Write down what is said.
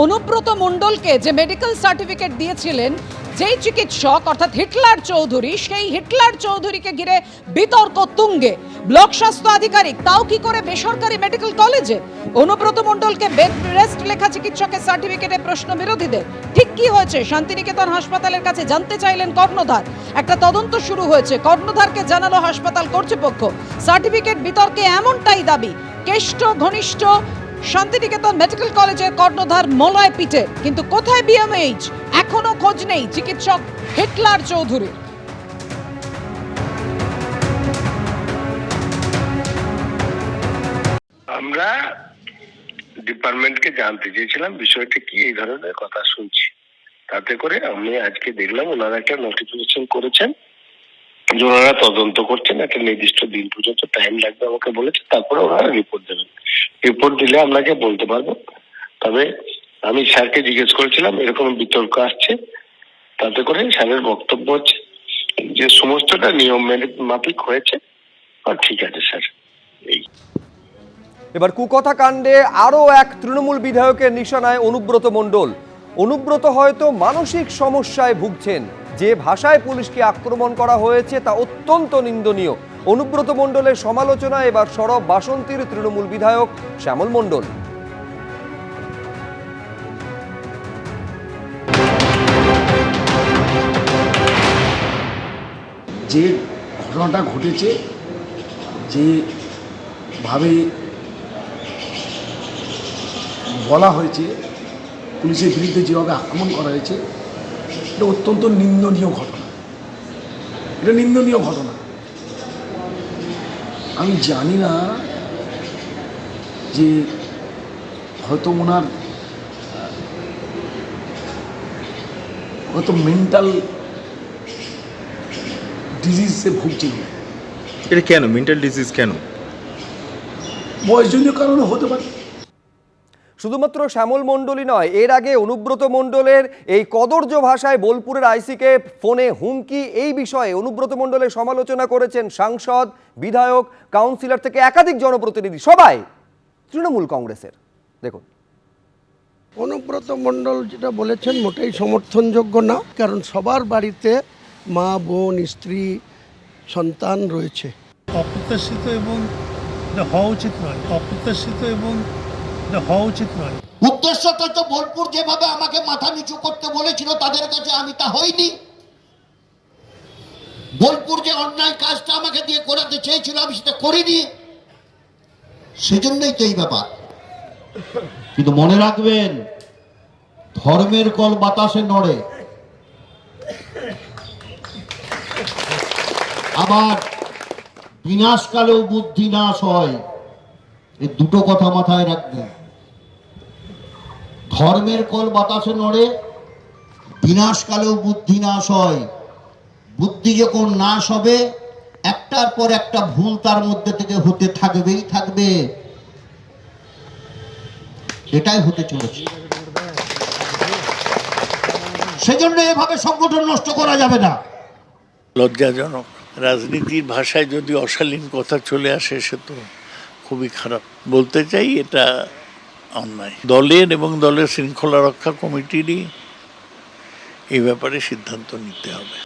অনুব্রত মণ্ডলকে যে medical certificate দিয়েছিলেন যেই চিকিৎসক অর্থাৎ হিটলার চৌধুরী, সেই হিটলার চৌধুরীকে ঘিরে বিতর্ক তুঙ্গে। ব্লক স্বাস্থ্য আধিকারিক তাও কি করে বেসরকারি মেডিকেল কলেজে অনুব্রত মণ্ডলকে বেড রেস্ট লেখা চিকিৎসকের সার্টিফিকেটে প্রশ্ন বিরোধীদের। ঠিক কি হয়েছে শান্তিনিকেতন হাসপাতালের কাছে জানতে চাইলেন কর্ণধার। একটা তদন্ত শুরু হয়েছে, কর্ণধারকে জানালো হাসপাতাল কর্তৃপক্ষ। সার্টিফিকেট বিতর্কে এমনটাই দাবি কেষ্ট ঘনিষ্ঠ শান্তিনিকেতন মেডিকেল কলেজের কর্ণধার মলয় পিঠে। কিন্তু কোথায় বিএমএইচ? এখনো খোঁজ নেই চিকিৎসক হিটলার চৌধুরী। আমরা ডিপার্টমেন্টকে জানতে চেয়েছিলাম বিষয়টা কি, এই ধরনের কথা শুনছি। তাতে করে আমি আজকে দেখলাম ওনারা একটা নোটিফিকেশন করেছেন যে ওনারা তদন্ত করছেন, একটা নির্দিষ্ট দিন পর্যন্ত টাইম লাগবে আমাকে বলেছে, তারপরে ওনারা রিপোর্ট দেবেন। রিপোর্ট দিলে আপনাকে বলতে পারবো। তবে আমি স্যারকে জিজ্ঞেস করেছিলাম এরকম বিতর্ক আসছে, তাতে করে স্যারের বক্তব্য হচ্ছে যে সমস্তটা নিয়ম মাফিক হয়েছে আর ঠিক আছে স্যার। এই এবার কুকথা কাণ্ডে আরও এক তৃণমূল বিধায়কের নিশানায় অনুব্রত মণ্ডল। অনুব্রত হয়তো মানসিক সমস্যায় ভুগছেন। যে ভাষায় পুলিশকে আক্রমণ করা হয়েছে তা অত্যন্ত নিন্দনীয়। অনুব্রত মণ্ডলের সমালোচনায় এবার সরব বাসন্তীর তৃণমূল বিধায়ক শ্যামল মণ্ডল। যে ঘটনাটা ঘটেছে, যেভাবে বলা হয়েছে, পুলিশের বিরুদ্ধে যেভাবে আক্রমণ করা হয়েছে, এটা অত্যন্ত নিন্দনীয় ঘটনা। এটা নিন্দনীয় ঘটনা। আমি জানি না যে হয়তো ওনার হয়তো মেন্টাল ডিজিজে ভুগছিল। এটা কেন মেন্টাল ডিজিজ কেন? বয়সজনিত কারণে হতে পারে। শুধুমাত্র শ্যামল মণ্ডলই নয়, এর আগে অনুব্রত মণ্ডলের এই কদর্য ভাষায় বোলপুরের আইসিকে ফোনে হুমকি, এই বিষয়ে অনুব্রত মণ্ডলের সমালোচনা করেছেন সাংসদ, বিধায়ক, কাউন্সিলর থেকে একাধিক জনপ্রতিনিধি, সবাই তৃণমূল কংগ্রেসের। দেখুন, অনুব্রত মণ্ডল যেটা বলেছেন মোটেই সমর্থনযোগ্য না, কারণ সবার বাড়িতে মা, বোন, স্ত্রী, সন্তান রয়েছে। অপ্রত্যাশিত এবং হওয়া উচিত নয়, অপ্রত্যাশিত এবং হওয়া উচিত নয়। উদ্দেশ্যটা তো বোলপুর যেভাবে আমাকে মাথা নিচু করতে বলেছিল তাদের কাছে আমি তা হইনি। বোলপুর যে অন্যায় কাজটা আমাকে দিয়ে করাতে চেয়েছিল আমি সেটা করিনি, সেজন্যই তো এই ব্যাপার। কিন্তু মনে রাখবেন, ধর্মের কল বাতাসে নড়ে, আবার বিনাশকালেও বুদ্ধি নাশ হয়। এই দুটো কথা মাথায় রাখবেন। ধর্মের কল বাতাসে নড়ে, বিনাশকালেও বুদ্ধি নাশ হয়। বুদ্ধি যখন নাশ হবে, একটার পর একটা ভুল তার মধ্যে থেকে হতে থাকবেই থাকবে। এটাই হতে চলেছে। সেজন্য এভাবে সংগঠন নষ্ট করা যাবে না। লজ্জাজনক। রাজনীতির ভাষায় যদি অশালীন কথা চলে আসে সে তো খুবই খারাপ। বলতে চাই এটা অন্যায়। দলের এবং দলের শৃঙ্খলা রক্ষা কমিটিরই এই ব্যাপারে সিদ্ধান্ত নিতে হবে।